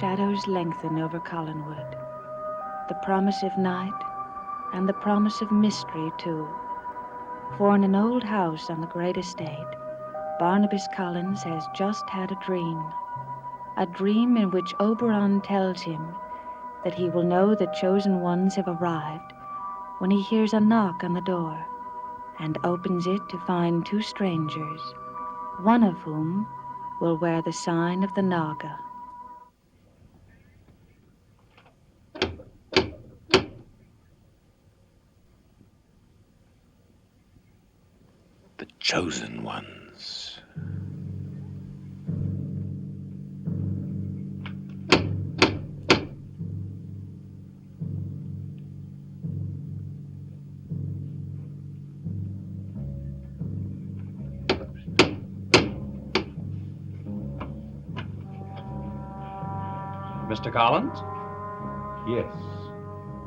shadows lengthen over Collinwood. The promise of night and the promise of mystery, too. For in an old house on the great estate, Barnabas Collins has just had a dream in which Oberon tells him that he will know the chosen ones have arrived when he hears a knock on the door and opens it to find two strangers, one of whom will wear the sign of the Naga. The chosen ones. Mr. Collins? Yes,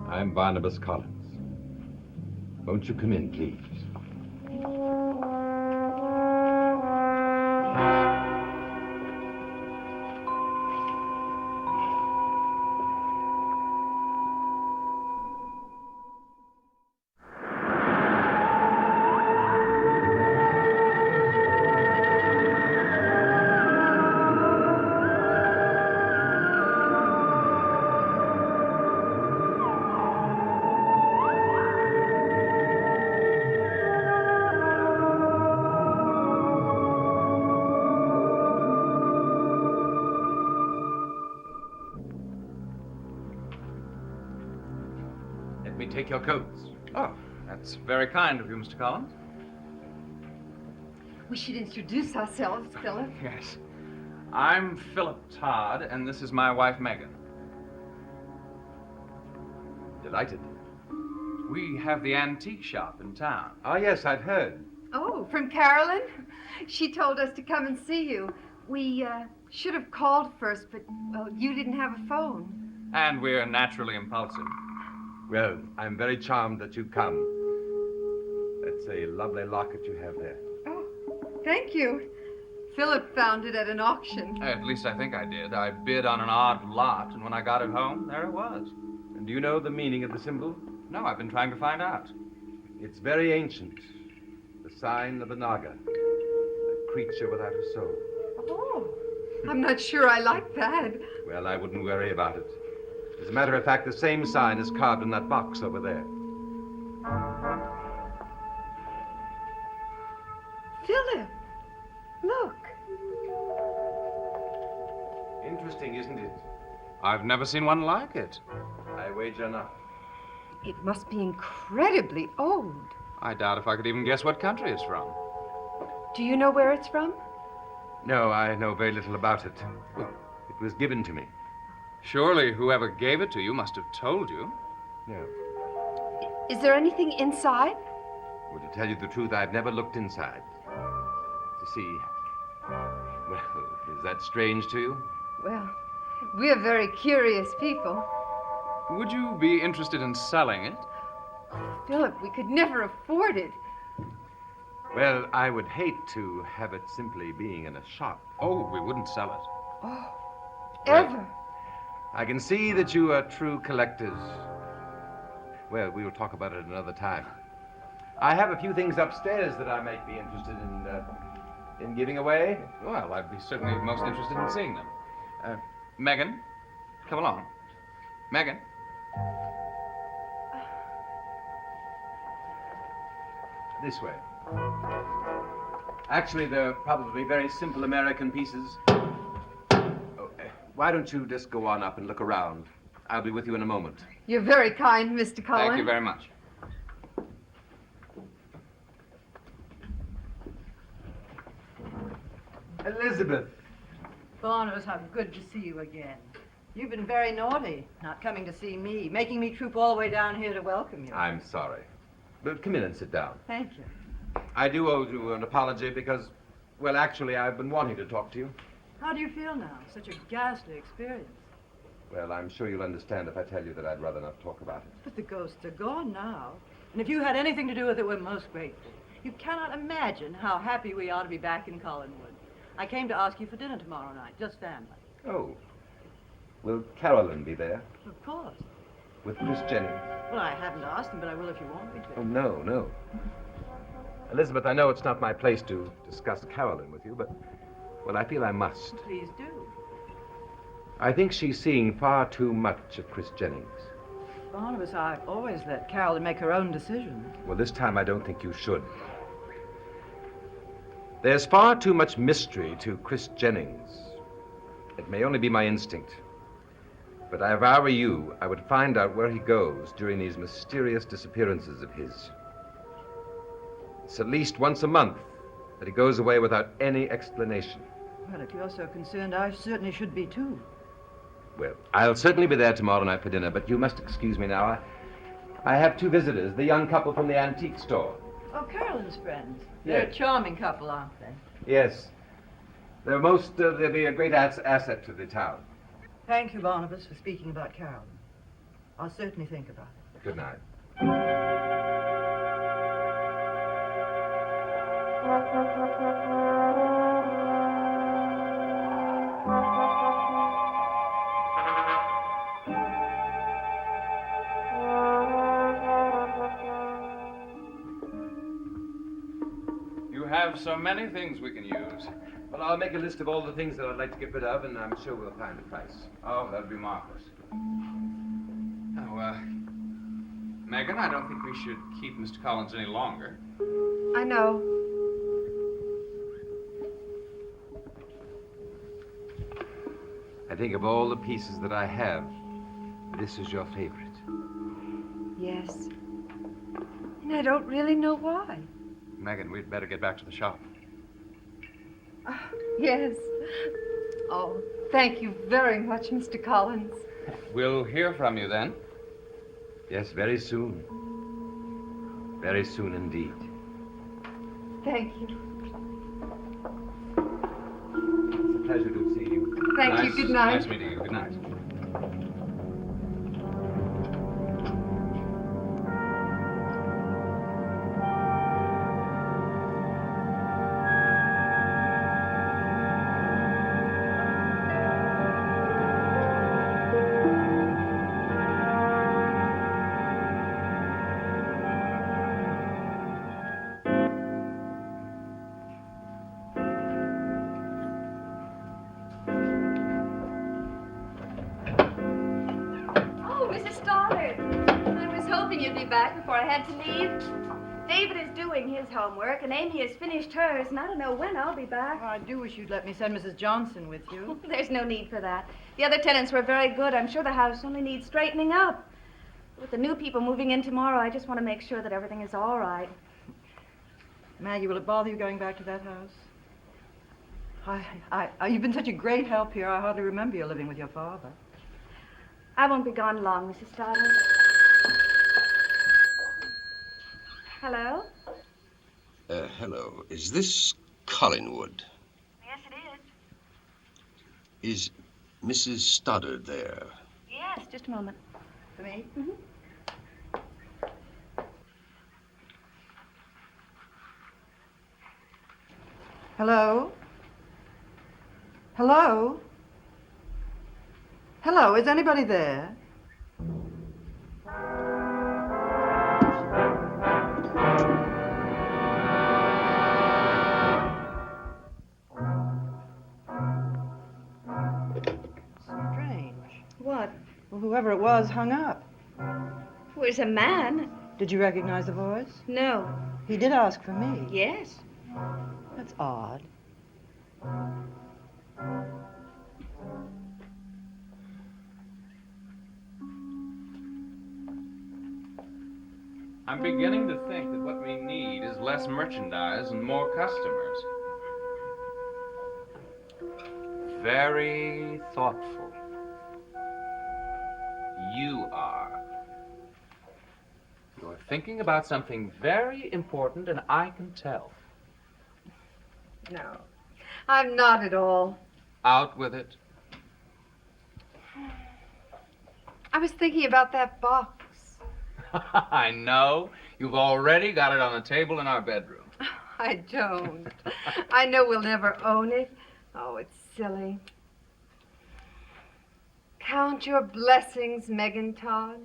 I'm Barnabas Collins. Won't you come in, please? Let me take your coats. Oh, that's very kind of you, Mr. Collins. We should introduce ourselves, Philip. Yes. I'm Philip Todd, and this is my wife, Megan. Delighted. We have the antique shop in town. Ah, yes, I've heard. Oh, from Carolyn? She told us to come and see you. We should have called first, but, well, you didn't have a phone. And we're naturally impulsive. Well, I'm very charmed that you've come. That's a lovely locket you have there. Oh, thank you. Philip found it at an auction. At least I think I did. I bid on an odd lot, and when I got it home, there it was. And do you know the meaning of the symbol? No, I've been trying to find out. It's very ancient. The sign of the Naga, a creature without a soul. Oh, I'm not sure I like that. Well, I wouldn't worry about it. As a matter of fact, the same sign is carved in that box over there. Philip, look. Interesting, isn't it? I've never seen one like it. I wager not. It must be incredibly old. I doubt if I could even guess what country it's from. Do you know where it's from? No, I know very little about it. Well, it was given to me. Surely whoever gave it to you must have told you. No. Is there anything inside? Well, to tell you the truth, I've never looked inside. You see, well, is that strange to you? Well, we're very curious people. Would you be interested in selling it? Philip, we could never afford it. Well, I would hate to have it simply being in a shop. Oh, we wouldn't sell it. Oh, Well, ever. I can see that you are true collectors. Well, we will talk about it another time. I have a few things upstairs that I might be interested in giving away. Well, I'd be certainly most interested in seeing them. Megan, come along. Megan. This way. Actually, they're probably very simple American pieces. Why don't you just go on up and look around? I'll be with you in a moment. You're very kind, Mr. Collins. Thank you very much. Elizabeth. Barnabas, how good to see you again. You've been very naughty, not coming to see me, making me troop all the way down here to welcome you. I'm sorry. But come in and sit down. Thank you. I do owe you an apology because, well, actually, I've been wanting to talk to you. How do you feel now? Such a ghastly experience. Well, I'm sure you'll understand if I tell you that I'd rather not talk about it. But the ghosts are gone now. And if you had anything to do with it, we're most grateful. You cannot imagine how happy we are to be back in Collinwood. I came to ask you for dinner tomorrow night, just family. Oh. Will Carolyn be there Of course. with Chris Jennings? Well, I haven't asked him, but I will if you want me Oh, to. no, no. Elizabeth, I know it's not my place to discuss Carolyn with you, but, well, I feel I must. Please do. I think she's seeing far too much of Chris Jennings. Barnabas, I always let Carolyn make her own decision. Well, this time I don't think you should. There's far too much mystery to Chris Jennings. It may only be my instinct, but if I were you, I would find out where he goes during these mysterious disappearances of his. It's at least once a month that he goes away without any explanation. Well, if you're so concerned, I certainly should be too. Well, I'll certainly be there tomorrow night for dinner, but you must excuse me now. I have two visitors, the young couple from the antique store. Oh, Carolyn's friends. They're Yes. a charming couple, aren't they? Yes. They'll be a great asset to the town. Thank you, Barnabas, for speaking about Carolyn. I'll certainly think about it. Good night. You have so many things we can use. Well, I'll make a list of all the things that I'd like to get rid of, and I'm sure we'll find a price. Oh, that'd be marvelous. Now, Megan, I don't think we should keep Mr. Collins any longer. I know. I think of all the pieces that I have, this is your favorite. Yes. And I don't really know why. Megan, we'd better get back to the shop. Yes. Oh, thank you very much, Mr. Collins. We'll hear from you then. Yes, very soon. Very soon indeed. Thank you. It's a pleasure to see you. Thank you. Good night. Nice meeting you. Good night. Oh, Mrs. Stoddard. I was hoping you'd be back before I had to leave. David is doing his homework, and Amy has finished hers, and I don't know when I'll be back. I do wish you'd let me send Mrs. Johnson with you. There's no need for that. The other tenants were very good. I'm sure the house only needs straightening up. With the new people moving in tomorrow, I just want to make sure that everything is all right. Maggie, will it bother you going back to that house? You've been such a great help here, I hardly remember you living with your father. I won't be gone long, Mrs. Stoddard. Hello? Hello. Is this Collingwood? Yes, it Is is. Mrs. Stoddard there? Yes, just a moment. For me? Mm-hmm. Hello? Hello? Hello, is anybody there? Strange. What? Well, whoever it was hung up. Who is a man? Did you recognize the voice? No. He did ask for me. Yes. That's odd. I'm beginning to think that what we need is less merchandise and more customers. Very thoughtful. You are. You're thinking about something very important, and I can tell. No, I'm not at all. Out with it. I was thinking about that box. I know. You've already got it on the table in our bedroom. I don't. I know we'll never own it. Oh, it's silly. count your blessings, Megan Todd?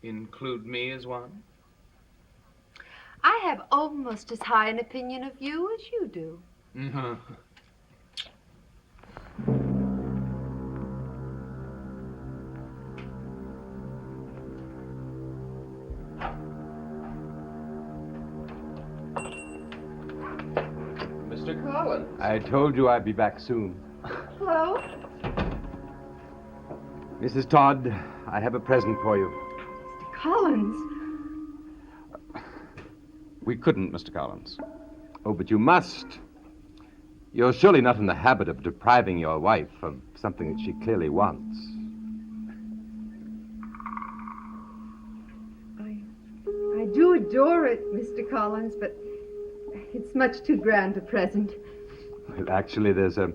Include me as one? I have almost as high an opinion of you as you do. Mm-hmm. Mr. Collins. I told you I'd be back soon. Hello? Mrs. Todd, I have a present for you. Mr. Collins. We couldn't, Mr. Collins. Oh, but you must. You're surely not in the habit of depriving your wife of something that she clearly wants. I do adore it, Mr. Collins, but it's much too grand a present. Well, actually, there's a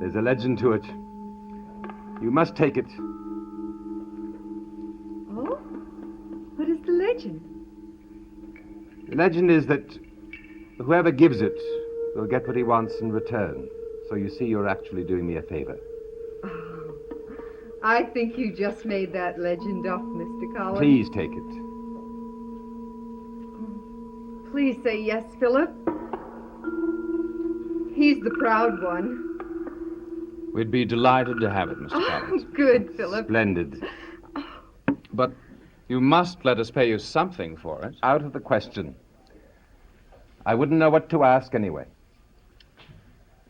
legend to it. You must take it. Oh? What is the legend? The legend is that whoever gives it will get what he wants in return. So you see, you're actually doing me a favor. Oh, I think you just made that legend up, Mr. Collins. Please take it. Please say yes, Philip. He's the proud one. We'd be delighted to have it, Mr. Collins. Good, Philip. Splendid. But you must let us pay you something for it. Out of the question. I wouldn't know what to ask anyway.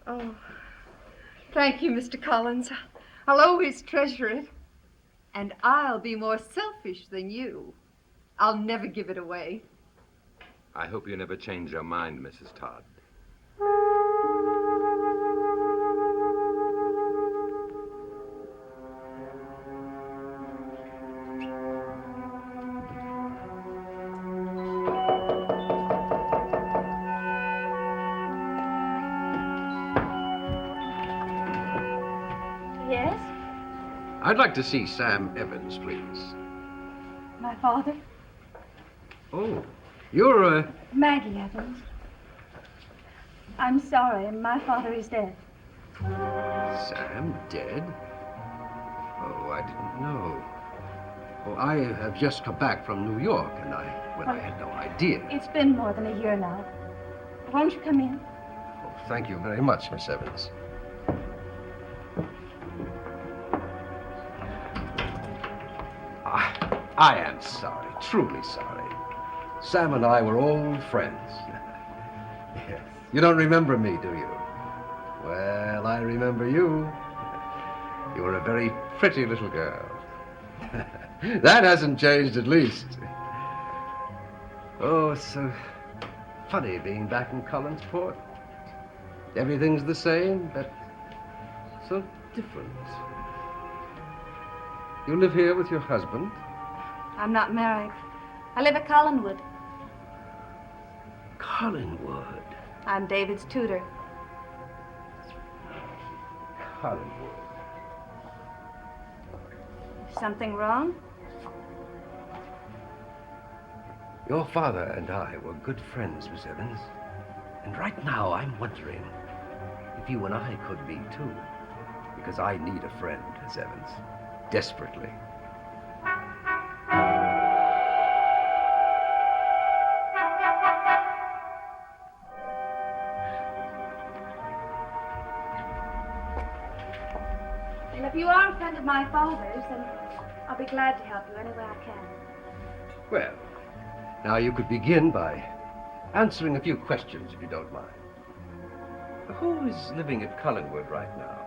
Oh, thank you, Mr. Collins. I'll always treasure it. And I'll be more selfish than you. I'll never give it away. I hope you never change your mind, Mrs. Todd. Yes? I'd like to see Sam Evans, please. My father? Oh, you're, Maggie Evans. I'm sorry, my father is dead. Sam dead? Oh, I didn't know. Oh, I have just come back from New York, and I had no idea. It's been more than a year now. Won't you come in? Oh, thank you very much, Miss Evans. I am sorry, truly sorry. Sam and I were old friends. Yes. You don't remember me, do you? Well, I remember you. You were a very pretty little girl. That hasn't changed, at least. Oh, it's so funny being back in Collinsport. Everything's the same, but so different. You live here with your husband? I'm not married. I live at Collinwood. Collinwood. I'm David's tutor. Collinwood. Something wrong? Your father and I were good friends, Miss Evans. And right now I'm wondering if you and I could be too. Because I need a friend, Miss Evans. Desperately. Well, if you are a friend of my father's, then I'll be glad to help you any way I can. Well, now you could begin by answering a few questions, if you don't mind. Who is living at Collinwood right now?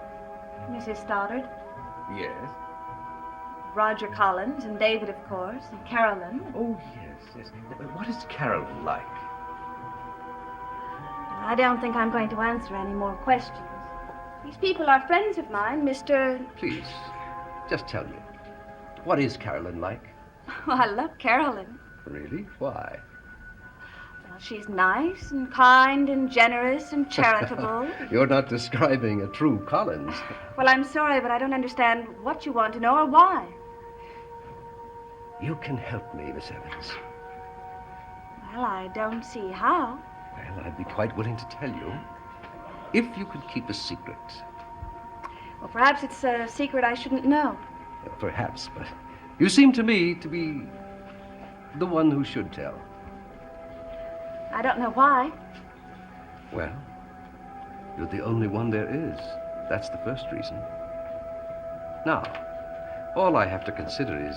Mrs. Stoddard, Yes. Roger Collins, and David, of course, and Carolyn. Oh, yes. What is Carolyn like? I don't think I'm going to answer any more questions. These people are friends of mine, Mr. Please, just tell me. What is Carolyn like? Oh, I love Carolyn. Really? Why? Well, she's nice and kind and generous and charitable. You're not describing a true Collins. Well, I'm sorry, but I don't understand what you want to know or why. You can help me, Miss Evans. Well, I don't see how. Well, I'd be quite willing to tell you. If you could keep a secret. Well, perhaps it's a secret I shouldn't know. Perhaps, but you seem to me to be the one who should tell. I don't know why. Well, you're the only one there is. That's the first reason. Now, all I have to consider is,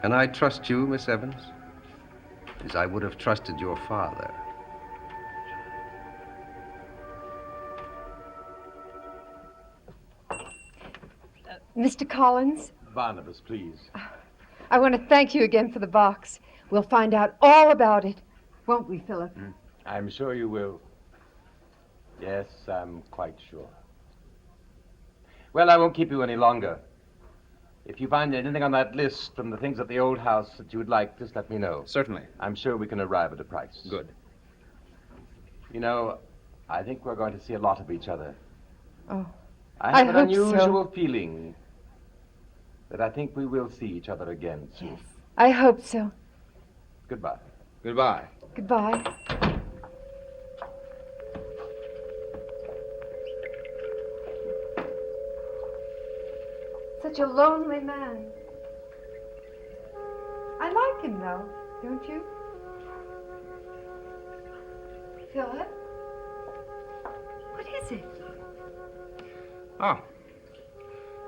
can I trust you, Miss Evans, as I would have trusted your father? Mr. Collins, Barnabas, please. I want to thank you again for the box. We'll find out all about it. Won't we, Philip? I'm sure you will. Yes, I'm quite sure. Well, I won't keep you any longer. If you find anything on that list from the things at the old house that you would like, just let me know. Certainly. I'm sure we can arrive at a price. Good. You know, I think we're going to see a lot of each other. Oh, I have I an hope unusual so. feeling that I think we will see each other again soon. Yes, I hope so. Goodbye. Goodbye. Goodbye. Such a lonely man. I like him, though, don't you? Philip? What is it? Oh.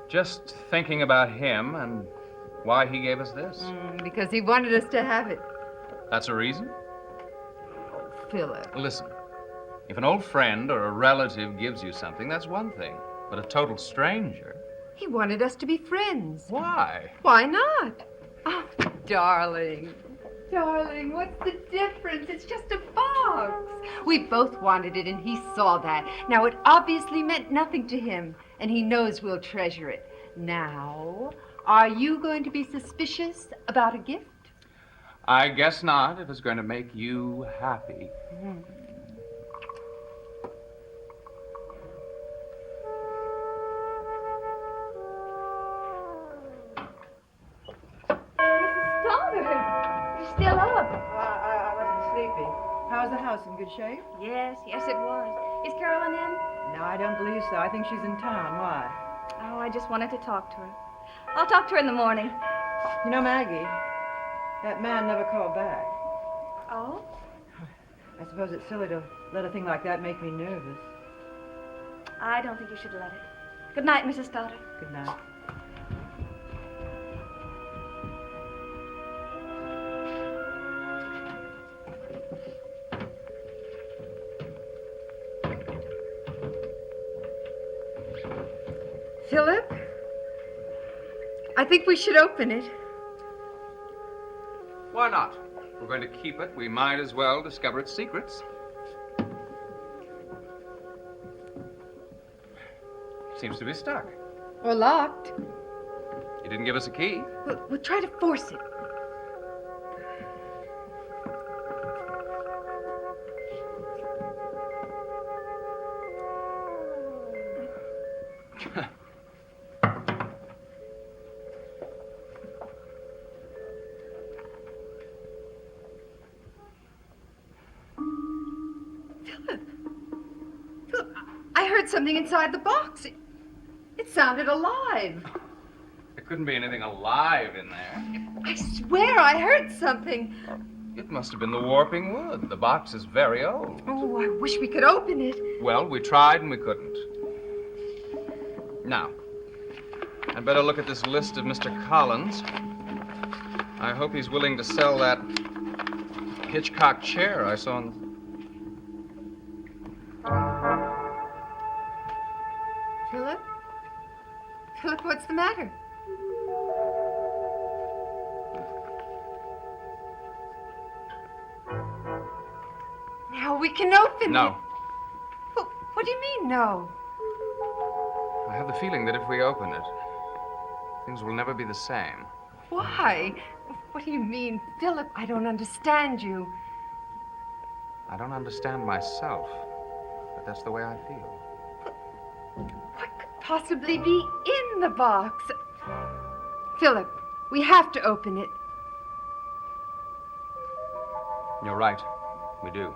Just thinking about him and why he gave us this. Because he wanted us to have it. That's a reason? Philip. Listen, if an old friend or a relative gives you something, that's one thing. But a total stranger? He wanted us to be friends. Why? Why not? Oh, darling. Darling, what's the difference? It's just a box. We both wanted it, and he saw that. Now, it obviously meant nothing to him, and he knows we'll treasure it. Now, are you going to be suspicious about a gift? I guess not, if it's going to make you happy. Mrs. Stoddard, you're still up. I wasn't sleepy. How's the house, in good shape? Yes, yes, it was. Is Carolyn in? No, I don't believe so. I think she's in town. Why? Oh, I just wanted to talk to her. I'll talk to her in the morning. You know, Maggie, that man never called back. Oh? I suppose it's silly to let a thing like that make me nervous. I don't think you should let it. Good night, Mrs. Stoddard. Good night. Philip? I think we should open it. Why not? If we're going to keep it, we might as well discover its secrets. Seems to be stuck. Or locked. You didn't give us a key. We'll try to force it. Philip, I heard something inside the box. It sounded alive. There couldn't be anything alive in there. I swear I heard something. It must have been the warping wood. The box is very old. Oh, I wish we could open it. Well, we tried and we couldn't. Now, I'd better look at this list of Mr. Collins. I hope he's willing to sell that Hitchcock chair I saw in the... Philip? Philip, what's the matter? Now we can open it. No. What do you mean, no? I have the feeling that if we open it, things will never be the same. Why? What do you mean, Philip? I don't understand you. I don't understand myself, but that's the way I feel. What could possibly be in the box? Philip, we have to open it. You're right. We do.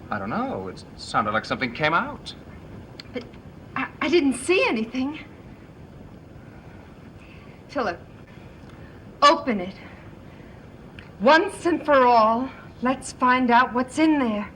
I don't know. It sounded like something came out. But I didn't see anything. Philip, open it. Once and for all, let's find out what's in there.